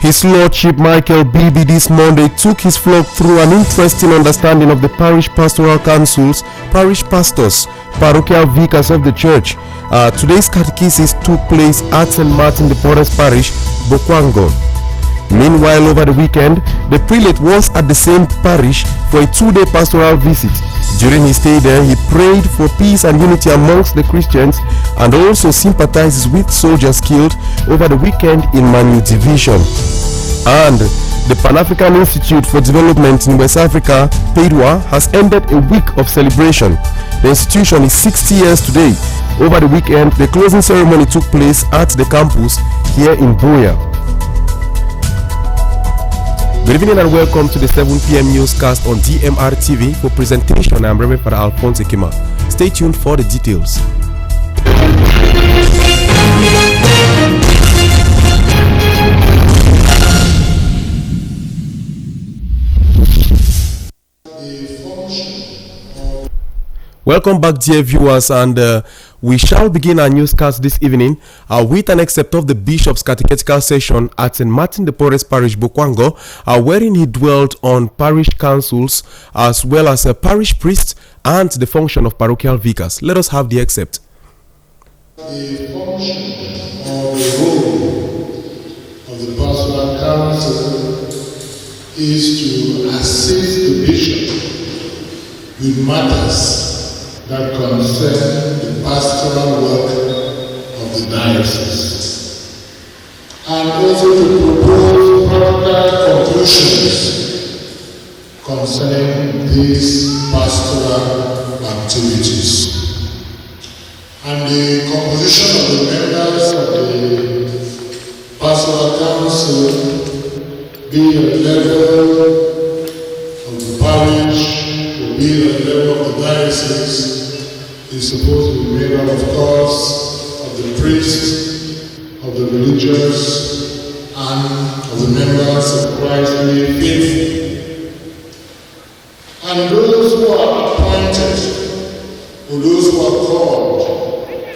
His Lordship Michael Bibi this Monday took his flock through an interesting understanding of the parish pastoral councils, parish pastors, parochial vicars of the church. Today's catechesis took place at St. Martin de Porres Parish, Bokwango. Meanwhile, over the weekend, the prelate was at the same parish for a 2-day pastoral visit. During his stay there, he prayed for peace and unity amongst the Christians and also sympathizes with soldiers killed over the weekend in Manu Division. And the Pan-African Institute for Development in West Africa, PAIDWA, has ended a week of celebration. The institution is 60 years today. Over the weekend, the closing ceremony took place at the campus here in Buea. Good evening and welcome to the 7 p.m. newscast on DMR TV. For presentation, I'm Reverend Father Alphonse Ekima. Stay tuned for the details. Welcome back, dear viewers, and we shall begin our newscast this evening with an excerpt of the Bishop's catechetical session at St. Martin de Porres Parish, Bokwango, wherein he dwelt on parish councils as well as a parish priest and the function of parochial vicars. Let us have the excerpt. The function or the role of the pastoral council is to assist the bishop with matters that concern the pastoral work of the diocese, and also to propose practical conclusions concerning these pastoral activities. And the composition of the members of the pastoral council, be at the level of the parish, or be at the level of the diocese, is supposed to be made up, of course, of the priest, of the religious, and of the members of Christ's faith. And those who are appointed, or those who are called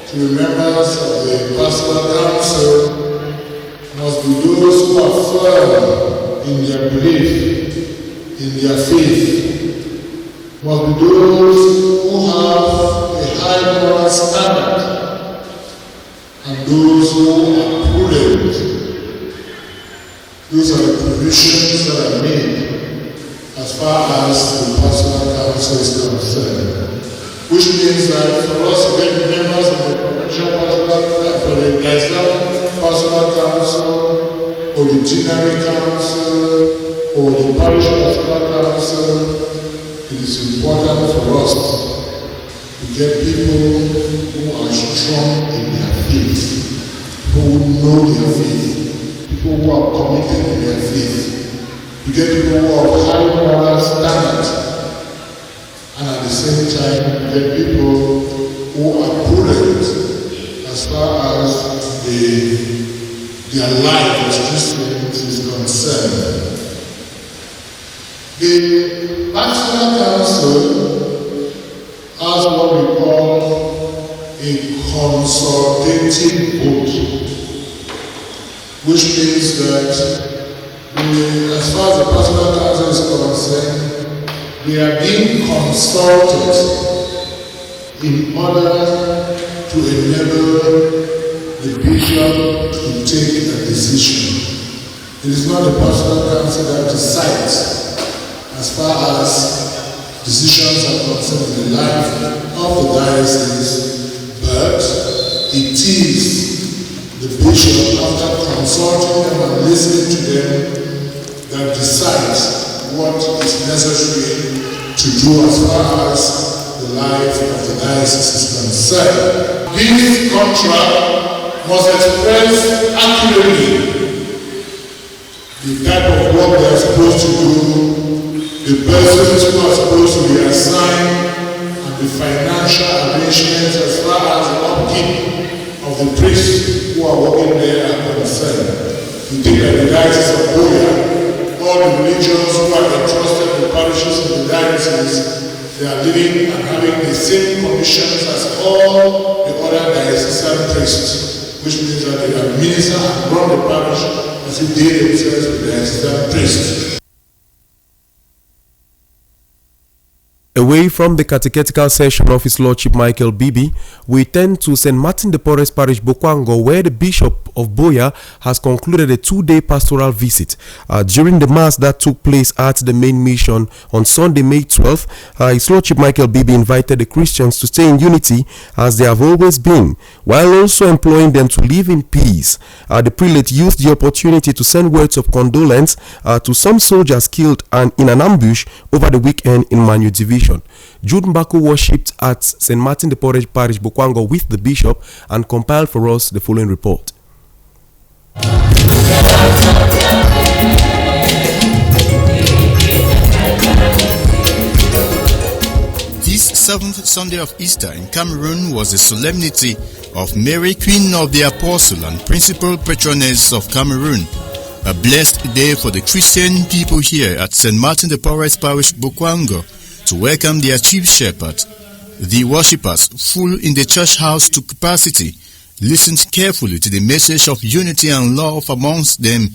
to be members of the pastoral council, must be those who are firm in their belief, in their faith, must be those who have high moral standard, and those who are prudent. Those are the provisions that are made as far as the pastoral council is concerned. Which means that for us to get members of the provincial pastoral council, or the general council, or the parish pastoral council, it is important for us to get people who are strong in their faith, who know their faith, people who are committed to their faith, to get people who are high moral standard, and at the same time to get people who are prudent as far as their life as Christians is concerned. The pastoral council has what we call a consultative vote, which means that as far as the pastoral council is concerned, they are being consulted in order to enable the bishop to take a decision. It is not the pastoral council that decides as far as decisions are concerned in the life of the diocese, but it is the bishop, after consulting them and listening to them, that decides what is necessary to do as far as the life of the diocese is concerned. This contract must express accurately the type of work they are supposed to do, the persons who are supposed to be assigned, and the financial arrangements as far as the upkeep of the priests who are working there are concerned. You think that the diocese of Buea, all the religions who are entrusted in the parishes of the diocese, they are living and having the same conditions as all the other diocesan priests. which means that they administer and run the parish as if they themselves were the assistant priests. Away from the catechetical session of His Lordship Michael Bibi, we turn to St. Martin de Porres Parish, Bokwango, where the Bishop of Boya has concluded a 2-day pastoral visit. During the Mass that took place at the main mission on Sunday, May 12th, His Lordship Michael Bibi invited the Christians to stay in unity as they have always been, while also imploring them to live in peace. The prelate used the opportunity to send words of condolence to some soldiers killed in an ambush over the weekend in Manu Division. Jude Mbako worshipped at St. Martin de Porres Parish, Bokwango, with the bishop and compiled for us the following report. This 7th Sunday of Easter in Cameroon was a solemnity of Mary, Queen of the Apostle and principal patroness of Cameroon. A blessed day for the Christian people here at St. Martin de Porres Parish, Bokwango, to welcome their chief shepherd. The worshippers, full in the church house to capacity, listened carefully to the message of unity and love amongst them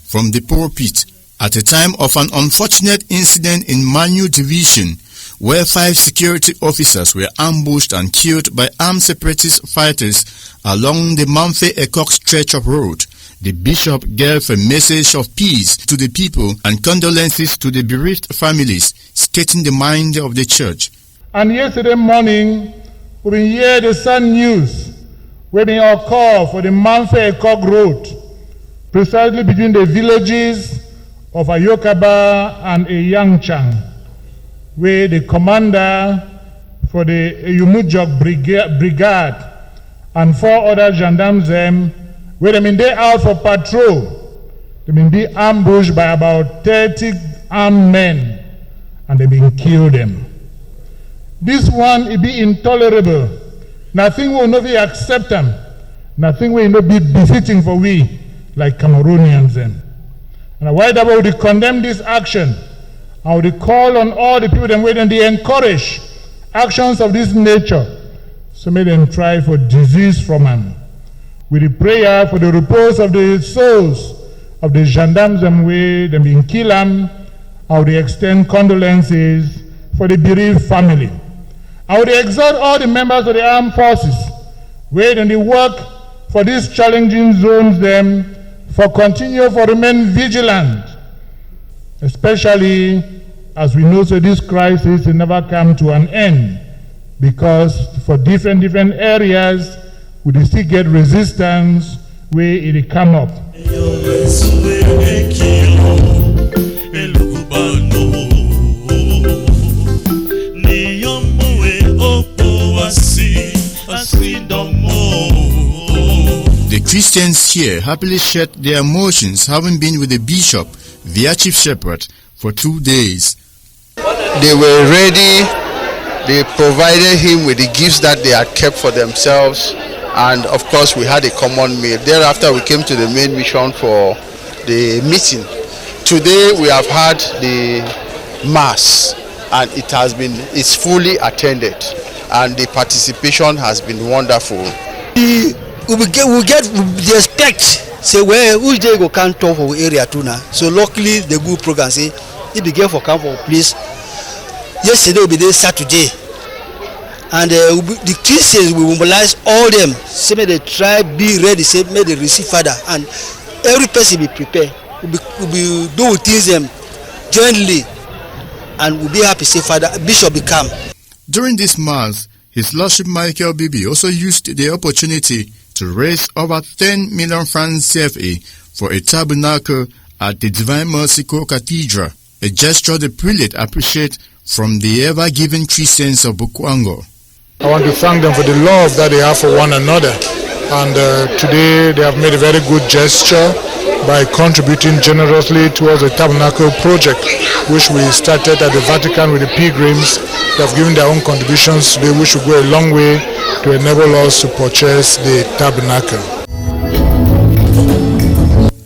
from the pulpit at a time of an unfortunate incident in Manu Division, where 5 security officers were ambushed and killed by armed separatist fighters along the Manfé-Ekok stretch of road. The bishop gave a message of peace to the people and condolences to the bereaved families, stating the mind of the church. And yesterday morning, we been hear the sad news when they all call for the Manfé-Ekok road, precisely between the villages of Ayokaba and Eyangchang, where the commander for the Eyumujok brigade and 4 other gendarmes where they been out for patrol. They been be ambushed by about 30 armed men and they been killed them. This one, it be intolerable. Nothing will not be accept them. Nothing will not be befitting for we, like Cameroonians then. And why that would condemn this action? I would call on all the people where they encourage actions of this nature. So may them try for disease from them. With the prayer for the repose of the souls of the gendarmes and way them being killed, I would extend condolences for the bereaved family. I would exhort all the members of the armed forces where they work for these challenging zones for remain vigilant, especially as we know so this crisis will never come to an end, because for different areas we still get resistance where it come up. The Christians here happily shared their emotions, having been with the bishop, their chief shepherd, for 2 days. They were ready. They provided him with the gifts that they had kept for themselves. And of course, we had a common meal. Thereafter, we came to the main mission for the meeting. Today, we have had the Mass, and it's fully attended, and the participation has been wonderful. We get the respect. Say which day go come talk for area too now. So luckily, the good program say if we get for camp for please. Yesterday will be there Saturday. And the Christians will mobilize all them. Say may they try be ready. Say may they receive Father, and every person be prepared. Will be do things them jointly, and we'll be happy. Say Father Bishop be come. During this Mass, His Lordship Michael Bibi also used the opportunity to raise over 10 million francs CFA for a tabernacle at the Divine Mercy Co-Cathedral, a gesture the prelate appreciates from the ever-giving Christians of Bokwango. I want to thank them for the love that they have for one another. And today they have made a very good gesture by contributing generously towards the tabernacle project, which we started at the Vatican with the pilgrims. They have given their own contributions today, which will go a long way to enable us to purchase the tabernacle.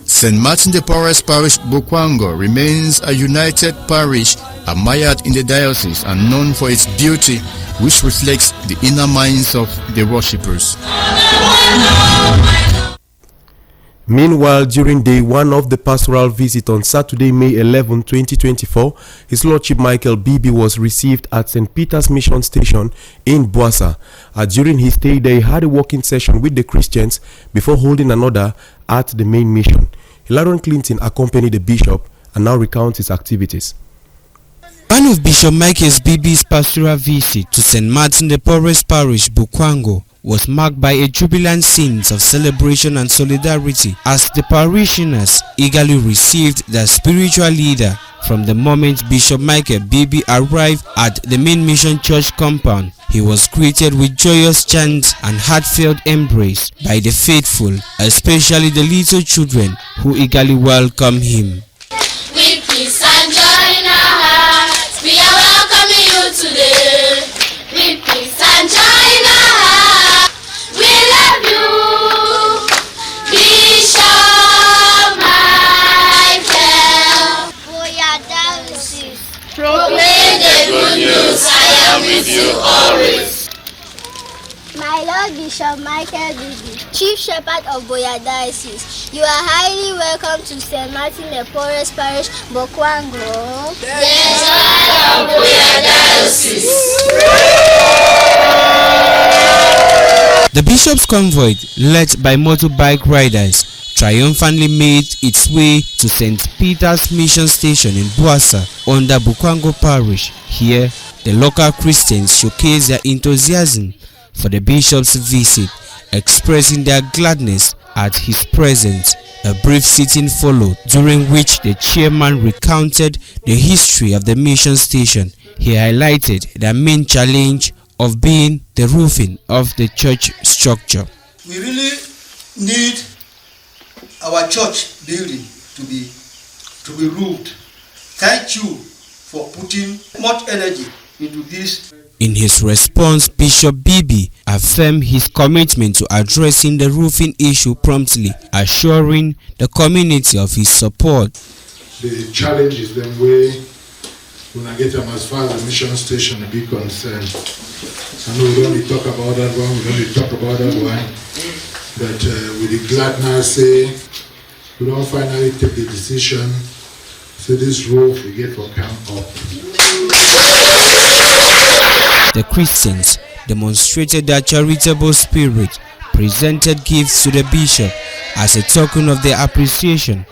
St. Martin de Porres Parish, Bokwango remains a united parish admired in the diocese and known for its beauty, which reflects the inner minds of the worshippers. Meanwhile, during day one of the pastoral visit on Saturday, May 11, 2024, His Lordship Michael Bibi was received at St. Peter's Mission Station in Boassa. During his stay there, he had a walking session with the Christians before holding another at the main mission. Hilarion Clinton accompanied the bishop and now recounts his activities. One of Bishop Michael Bibi's pastoral visit to St. Martin de Porres Parish, Bukwango, was marked by a jubilant sense of celebration and solidarity as the parishioners eagerly received their spiritual leader from the moment Bishop Michael Bibi arrived at the main mission church compound. He was greeted with joyous chants and heartfelt embrace by the faithful, especially the little children who eagerly welcomed him. With peace and joy in our hearts, we are welcoming you today. With peace and joy in our hearts, we love you, Bishop Michael. Boya Diocese, proclaim the good news. I am with you always. My Lord Bishop Michael Bibi, Chief Shepherd of Boya Diocese, you are highly welcome to St. Martin de Porres Parish, Bukwango. The Child of Boya Diocese. The bishop's convoy, led by motorbike riders, triumphantly made its way to St. Peter's Mission Station in Boassa under Bukwango Parish. Here, the local Christians showcased their enthusiasm for the bishop's visit, expressing their gladness at his presence. A brief sitting followed, during which the chairman recounted the history of the mission station. He highlighted the main challenge of being the roofing of the church structure. We really need our church building to be roofed. Thank you for putting much energy into this. In his response, Bishop Bibi affirmed his commitment to addressing the roofing issue promptly, assuring the community of his support. The challenge is the way when I get them as far as the mission station to be concerned. I know we don't need to talk about that one, we don't need to talk about that one, but with the gladness say, we don't finally take the decision, so this roof we get for camp up. The Christians demonstrated their charitable spirit, presented gifts to the bishop as a token of their appreciation.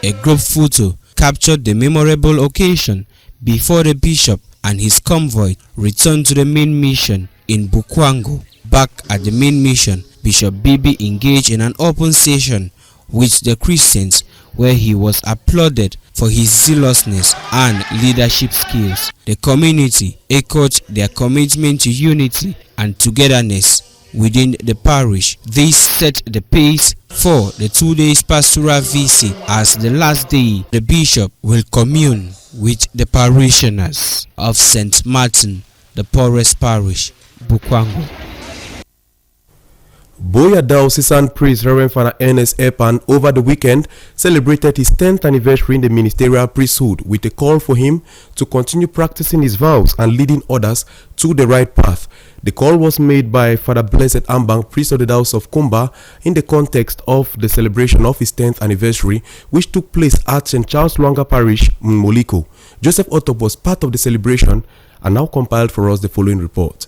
A group photo captured the memorable occasion before the bishop and his convoy returned to the main mission in Bukwango. Back at the main mission, Bishop Bibi engaged in an open session with the Christians where he was applauded for his zealousness and leadership skills. The community echoed their commitment to unity and togetherness within the parish. This set the pace for the 2 days pastoral visit. As the last day, the bishop will commune with the parishioners of St. Martin, the Porres Parish, Bukwango. Boya Diocesan priest Reverend Father Ernest Epan over the weekend celebrated his 10th anniversary in the ministerial priesthood with a call for him to continue practicing his vows and leading others to the right path. The call was made by Father Blessed Ambang, priest of the Diocese of Kumba, in the context of the celebration of his 10th anniversary, which took place at St. Charles Lwanga Parish, Moliko. Joseph Otto was part of the celebration and now compiled for us the following report.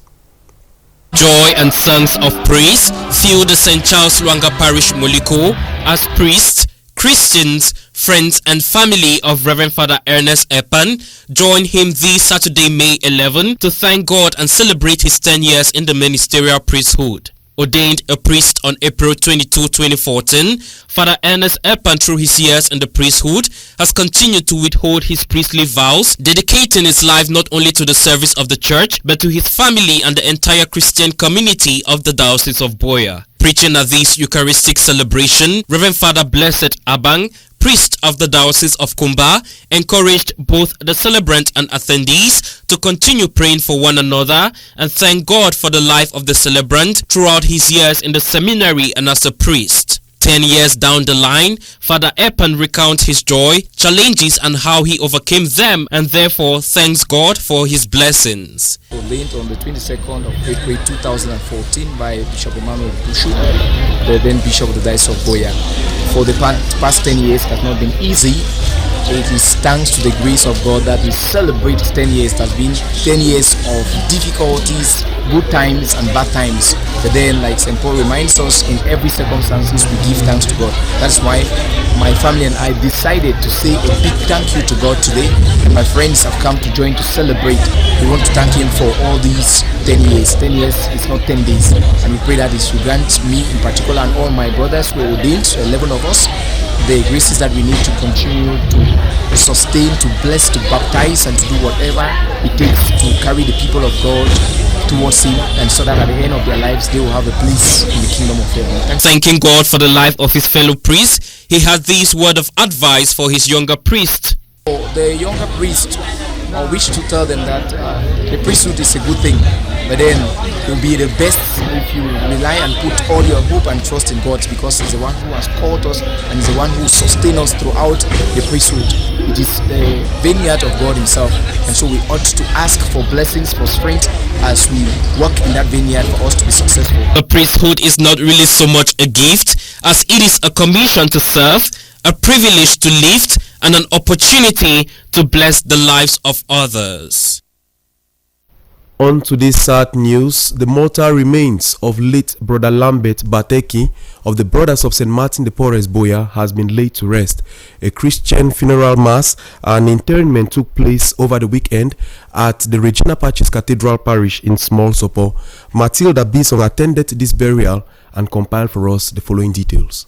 Joy and songs of praise filled the St. Charles Lwanga Parish, Moliko, as priests, Christians, friends and family of Reverend Father Ernest Epan joined him this Saturday, May 11, to thank God and celebrate his 10 years in the ministerial priesthood. Ordained a priest on April 22, 2014, Father Ernest Epan, through his years in the priesthood, has continued to withhold his priestly vows, dedicating his life not only to the service of the church, but to his family and the entire Christian community of the Diocese of Boya. Preaching at this Eucharistic celebration, Reverend Father Blessed Ambang, priest of the Diocese of Kumba, encouraged both the celebrant and attendees to continue praying for one another and thank God for the life of the celebrant throughout his years in the seminary and as a priest. 10 years down the line, Father Epan recounts his joy, challenges and how he overcame them, and therefore thanks God for his blessings. Ordained on the 22nd of April 2014 by Bishop Emmanuel Bushu, the then Bishop of the Diocese of Boya. For the past 10 years it has not been easy. It is thanks to the grace of God that we celebrate 10 years. It has been 10 years of difficulties, good times and bad times. But then, like St. Paul reminds us, in every circumstances we give thanks to God. That's why my family and I decided to say a big thank you to God today. And my friends have come to join to celebrate. We want to thank Him for all these 10 years. 10 years is not 10 days. And we pray that He should grant me in particular and all my brothers who are ordained, so 11 of us, the graces that we need to continue to sustain, to bless, to baptize, and to do whatever it takes to carry the people of God towards Him, and so that at the end of their lives they will have a place in the kingdom of heaven. Thanking God for the life of his fellow priest, he had this word of advice for his younger priest. The younger priest, I wish to tell them that the priesthood is a good thing, but then it will be the best if you rely and put all your hope and trust in God, because He's the one who has called us and He's the one who sustains us throughout the priesthood. It is the vineyard of God Himself, and so we ought to ask for blessings, for strength as we work in that vineyard for us to be successful. The priesthood is not really so much a gift as it is a commission to serve, a privilege to lift, and an opportunity to bless the lives of others. On to this sad news, the mortal remains of late Brother Lambert Bateki of the Brothers of St. Martin de Porres Boya has been laid to rest. A Christian funeral mass and interment took place over the weekend at the Regina Pacis Cathedral Parish in Small Sopo. Matilda Bison attended this burial and compiled for us the following details.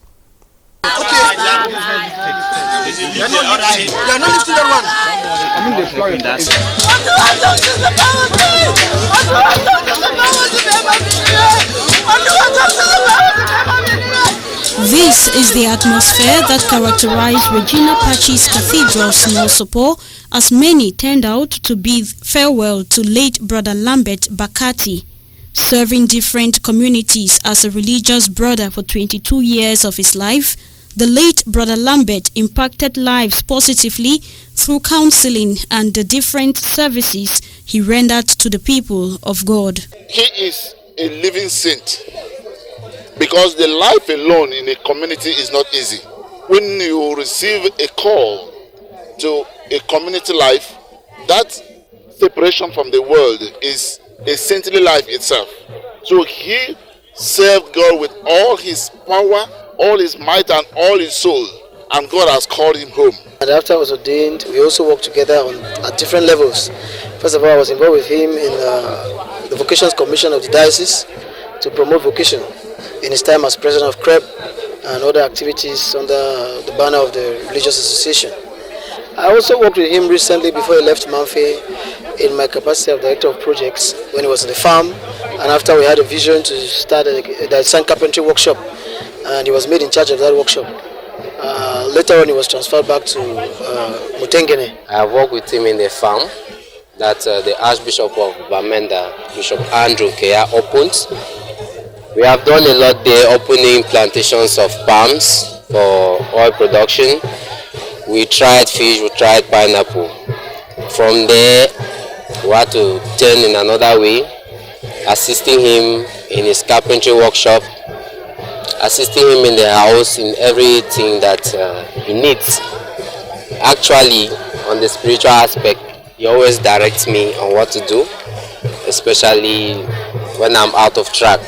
This is the atmosphere that characterized Regina Pacis Cathedral, Small Sopo, as many turned out to bid farewell to late Brother Lambert Bakati. Serving different communities as a religious brother for 22 years of his life, the late Brother Lambert impacted lives positively through counseling and the different services he rendered to the people of God. He is a living saint, because the life alone in a community is not easy. When you receive a call to a community life, that separation from the world is a saintly life itself. So he served God with all his power, all his might and all his soul, and God has called him home. And after I was ordained, we also worked together at different levels. First of all, I was involved with him in the Vocations Commission of the Diocese to promote vocation in his time as president of CREP and other activities under the banner of the Religious Association. I also worked with him recently before he left Manfe in my capacity of director of projects when he was in the farm, and after we had a vision to start the sand carpentry workshop, and he was made in charge of that workshop. Later on he was transferred back to Mutengene. I worked with him in the farm that the Archbishop of Bamenda, Bishop Andrew Kea, opened. We have done a lot there, opening plantations of palms for oil production. We tried fish, we tried pineapple. From there, we had to turn in another way, assisting him in his carpentry workshop, assisting him in the house, in everything that he needs. Actually, on the spiritual aspect, he always directs me on what to do, especially when I'm out of track.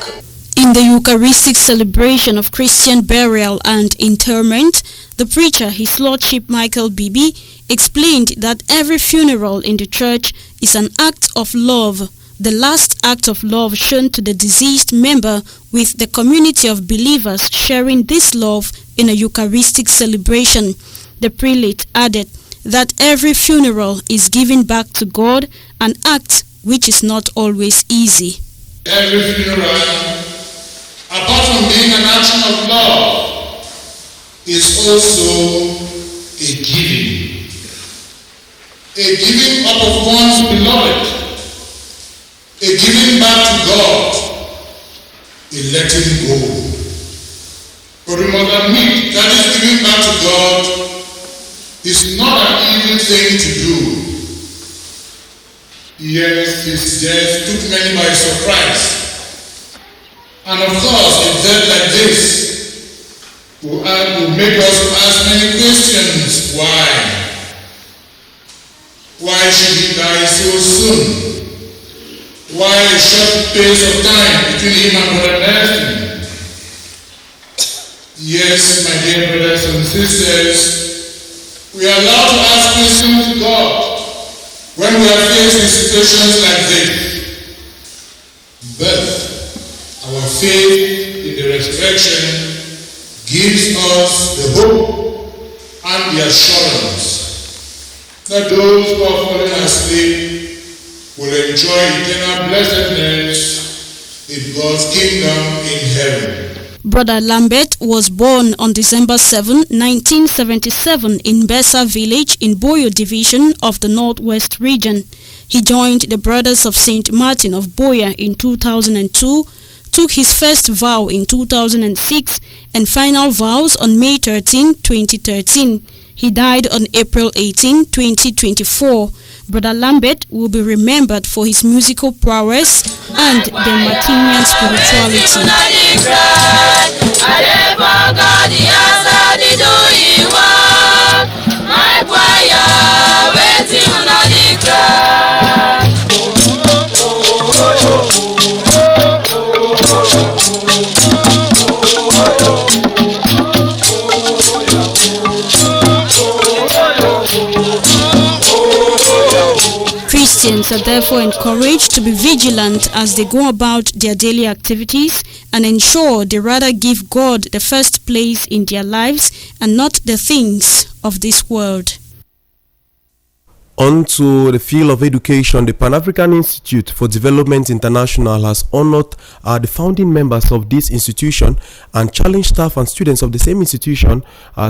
In the Eucharistic celebration of Christian burial and interment, the preacher, His Lordship Michael Bibi, explained that every funeral in the church is an act of love, the last act of love shown to the deceased member, with the community of believers sharing this love in a Eucharistic celebration. The prelate added that every funeral is giving back to God, an act which is not always easy. Every funeral, apart from being an action of love, is also a giving. A giving up of one's beloved. A giving back to God. A letting go. But we must admit that this giving back to God is not an easy thing to do. Yes, his death took many by surprise. And of course, a death like this will make us ask many questions. Why? Why should he die so soon? Why a short space of time between him and Brother Nelson? Yes, my dear brothers and sisters, we are allowed to ask questions to God when we are faced with situations like this. But our faith in the resurrection gives us the hope and the assurance that those who are fallen asleep will enjoy eternal blessedness in God's kingdom in heaven. Brother Lambert was born on December 7, 1977 in Besa village in Boyo division of the Northwest region. He joined the Brothers of St. Martin of Boya in 2002, took his first vow in 2006 and final vows on May 13, 2013. He died on April 18, 2024. Brother Lambert will be remembered for his musical prowess and the Martinian spirituality. Christians are therefore encouraged to be vigilant as they go about their daily activities and ensure they rather give God the first place in their lives and not the things of this world. On to the field of education, the Pan-African Institute for Development International has honored the founding members of this institution and challenged staff and students of the same institution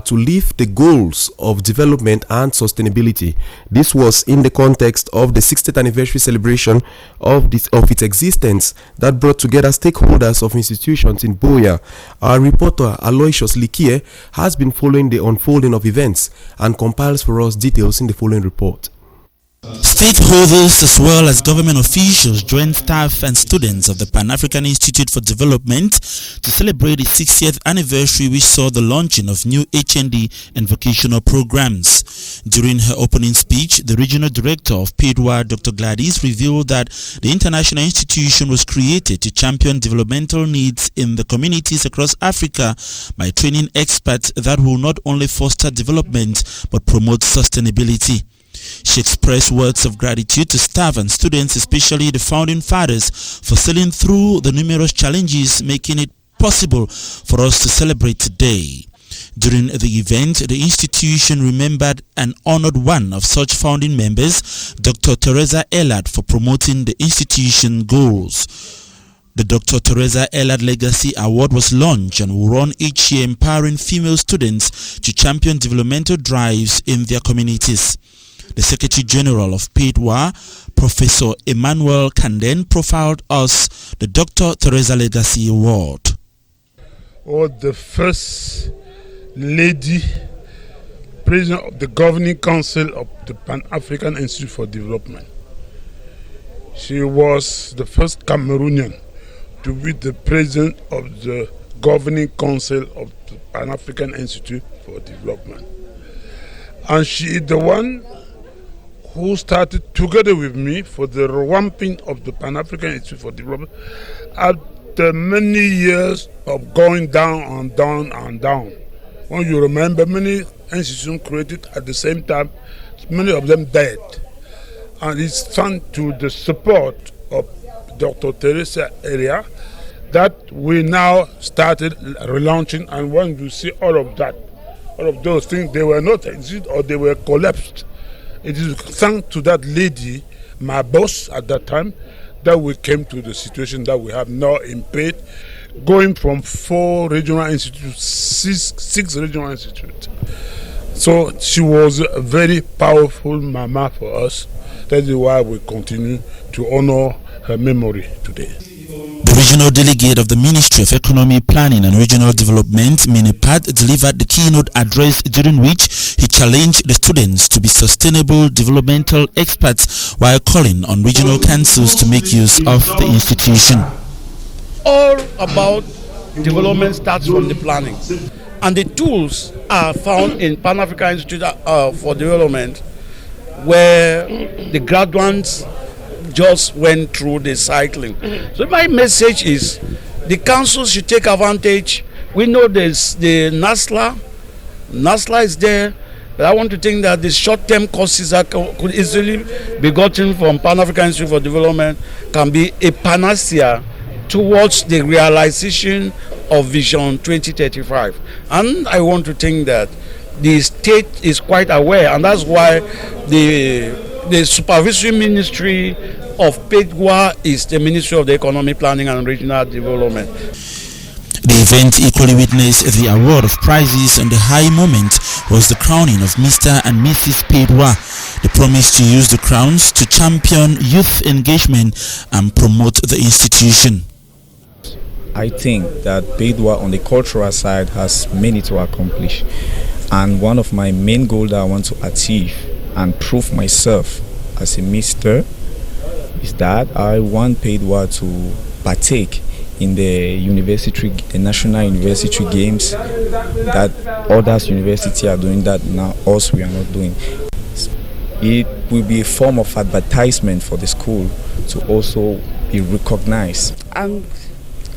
to live the goals of development and sustainability. This was in the context of the 60th anniversary celebration of its existence that brought together stakeholders of institutions in Boya. Our reporter Aloysius Likie has been following the unfolding of events and compiles for us details in the following report. Stakeholders as well as government officials joined staff and students of the Pan-African Institute for Development to celebrate the 60th anniversary, which saw the launching of new HND and vocational programs. During her opening speech, the regional director of PADWA, Dr. Gladys, revealed that the international institution was created to champion developmental needs in the communities across Africa by training experts that will not only foster development but promote sustainability. She expressed words of gratitude to staff and students, especially the founding fathers, for sailing through the numerous challenges, making it possible for us to celebrate today. During the event, the institution remembered and honored one of such founding members, Dr. Teresa Ellard, for promoting the institution goals. The Dr. Teresa Ellard Legacy Award was launched and will run each year, empowering female students to champion developmental drives in their communities. The Secretary General of PADWA, Professor Emmanuel Kanden, profiled us the Dr. Teresa Legacy Award. The first lady president of the Governing Council of the Pan-African Institute for Development. She was the first Cameroonian to be the president of the Governing Council of the Pan-African Institute for Development. And she is the one who started together with me for the revamping of the Pan-African Institute for Development after many years of going down and down and down. When you remember, many institutions created at the same time, many of them died. And it's thanks to the support of Dr. Teresa Ellard that we now started relaunching, and when you see all of that, all of those things, they were not exist or they were collapsed. It is thanks to that lady, my boss at that time, that we came to the situation that we have now in PAID, going from 4 regional institutes to 6 regional institutes. So she was a very powerful mama for us. That is why we continue to honor her memory today. The Regional Delegate of the Ministry of Economy, Planning and Regional Development, Minipat, delivered the keynote address during which he challenged the students to be sustainable developmental experts while calling on regional councils to make use of the institution. All about development starts from the planning, and the tools are found in Pan-African Institute for Development, where the graduates just went through the cycling. So my message is the councils should take advantage. We know there's the NASLA is there, but I want to think that the short-term courses that could easily be gotten from Pan-African Institute for Development can be a panacea towards the realization of Vision 2035. And I want to think that the state is quite aware, and that's why the supervisory ministry of PEDWA is the Ministry of the Economic Planning and Regional Development. The event equally witnessed the award of prizes, and the high moment was the crowning of Mr. and Mrs. PEDWA. They promised to use the crowns to champion youth engagement and promote the institution. I think that PEDWA on the cultural side has many to accomplish, and one of my main goals that I want to achieve and prove myself as a minister is that I want PEDWA to partake in the national university games that others universities are doing that now us we are not doing. It will be a form of advertisement for the school to also be recognized. I'm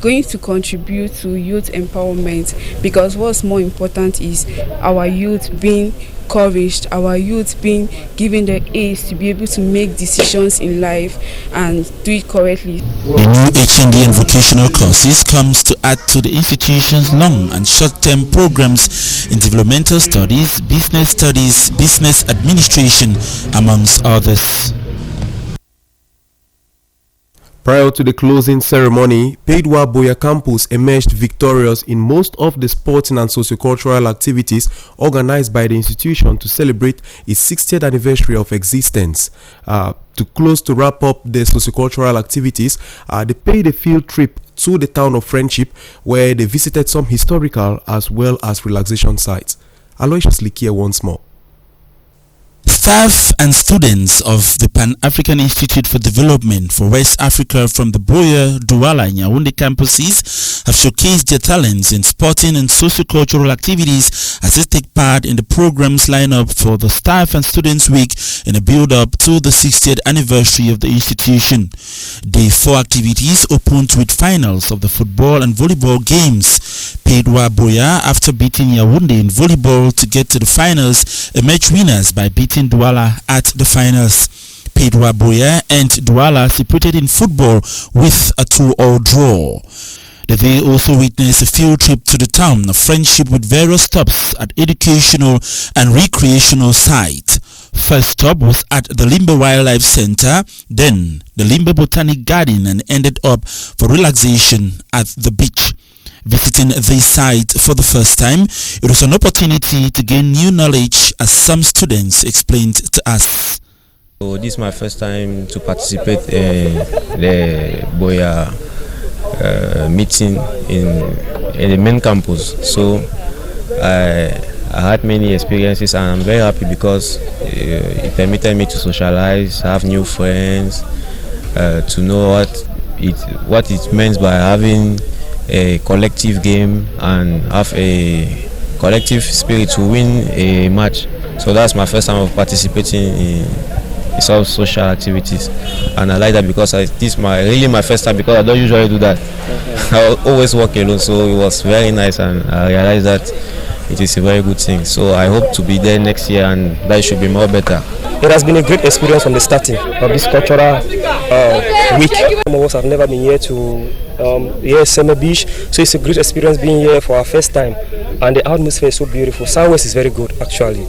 going to contribute to youth empowerment, because what's more important is our youth being encouraged, our youth being given the aids to be able to make decisions in life and do it correctly. The new HND and vocational courses comes to add to the institution's long and short-term programs in developmental studies, business administration, amongst others. Prior to the closing ceremony, PEDWA Buea Campus emerged victorious in most of the sporting and sociocultural activities organized by the institution to celebrate its 60th anniversary of existence. To wrap up the sociocultural activities, they paid a field trip to the town of Friendship, where they visited some historical as well as relaxation sites. Aloysius Likia once more. Staff and students of the Pan-African Institute for Development for West Africa from the Buea, Douala and Yaoundé campuses have showcased their talents in sporting and socio-cultural activities as they take part in the programs lineup for the Staff and Students Week in a build-up to the 60th anniversary of the institution. Day 4 activities opened with finals of the football and volleyball games. PEDWA Buea, after beating Yaoundé in volleyball to get to the finals, emerged winners by beating Douala at the finals. PEDWA Buea and Douala separated in football with a 2-2 draw. The day also witnessed a field trip to the town of Friendship with various stops at educational and recreational sites. First stop was at the Limbe Wildlife Center, then the Limbe Botanic Garden, and ended up for relaxation at the beach. Visiting this site for the first time, it was an opportunity to gain new knowledge, as some students explained to us. So this is my first time to participate in the Buea meeting in the main campus. So I had many experiences, and I'm very happy because it permitted me to socialize, have new friends, to know what it means by having a collective game and have a collective spirit to win a match. So that's my first time of participating in some social activities, and I like that because this is really my first time, because I don't usually do that. I always work alone, so it was very nice, and I realized that it is a very good thing. So I hope to be there next year, and that should be more better. It has been a great experience from the starting of this cultural week. Some of us have never been here to Summer Beach, so it's a great experience being here for our first time, and the atmosphere is so beautiful. Southwest is very good, actually.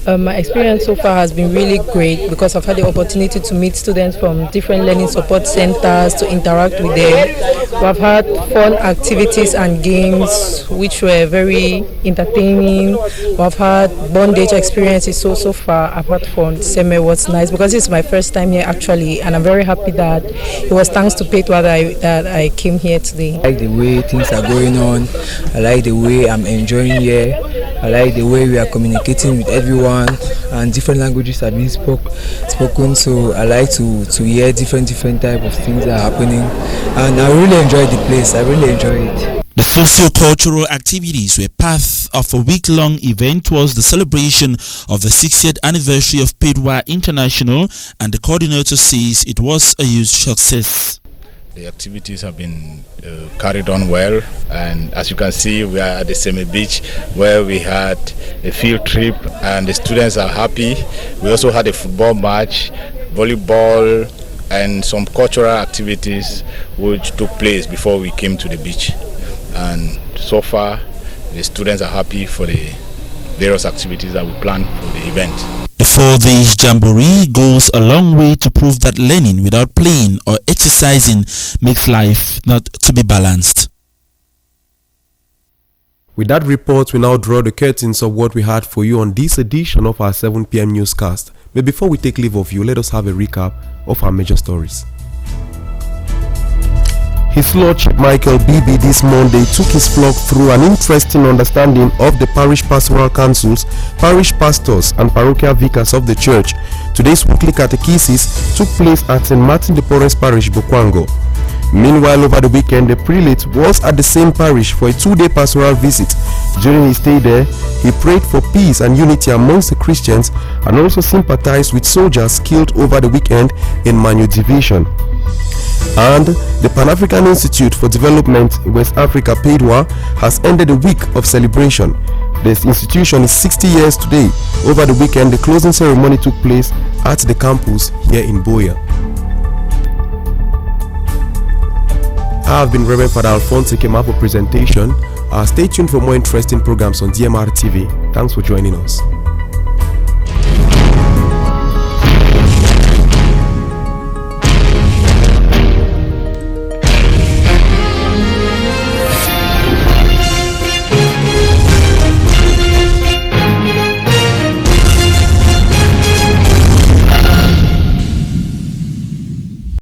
My experience so far has been really great, because I've had the opportunity to meet students from different learning support centers, to interact with them. We've had fun activities and games which were very entertaining. We've had bondage experiences, so far I've had fun. Seme was nice, because it's my first time here actually, and I'm very happy that it was thanks to PEDWA that I came came here today. I like the way things are going on. I like the way I'm enjoying here. I like the way we are communicating with everyone, and different languages are being spoken. So I like to hear different type of things that are happening, and I really enjoy the place. I really enjoy it. The socio-cultural activities were part of a week-long event towards the celebration of the 60th anniversary of Pedwa International, and the coordinator says it was a huge success. The activities have been carried on well, and as you can see, we are at the Seme Beach where we had a field trip and the students are happy. We also had a football match, volleyball, and some cultural activities which took place before we came to the beach. And so far, the students are happy for the various activities that we planned for the event. The 4 days jamboree goes a long way to prove that learning without playing or exercising makes life not to be balanced. With that report, we now draw the curtains of what we had for you on this edition of our 7 p.m. newscast. But before we take leave of you, let us have a recap of our major stories. His Lordship Michael Bibi this Monday took his flock through an interesting understanding of the parish pastoral councils, parish pastors and parochial vicars of the church. Today's weekly catechesis took place at St. Martin de Porres Parish, Bokwango. Meanwhile, over the weekend, the prelate was at the same parish for a 2-day pastoral visit. During his stay there, he prayed for peace and unity amongst the Christians and also sympathized with soldiers killed over the weekend in Manyu Division. And the Pan-African Institute for Development in West Africa, PADWA, has ended a week of celebration. This institution is 60 years today. Over the weekend, the closing ceremony took place at the campus here in Buea. I have been Reverend Father Alphonse Kemapo presentation. Stay tuned for more interesting programs on DMR TV. Thanks for joining us.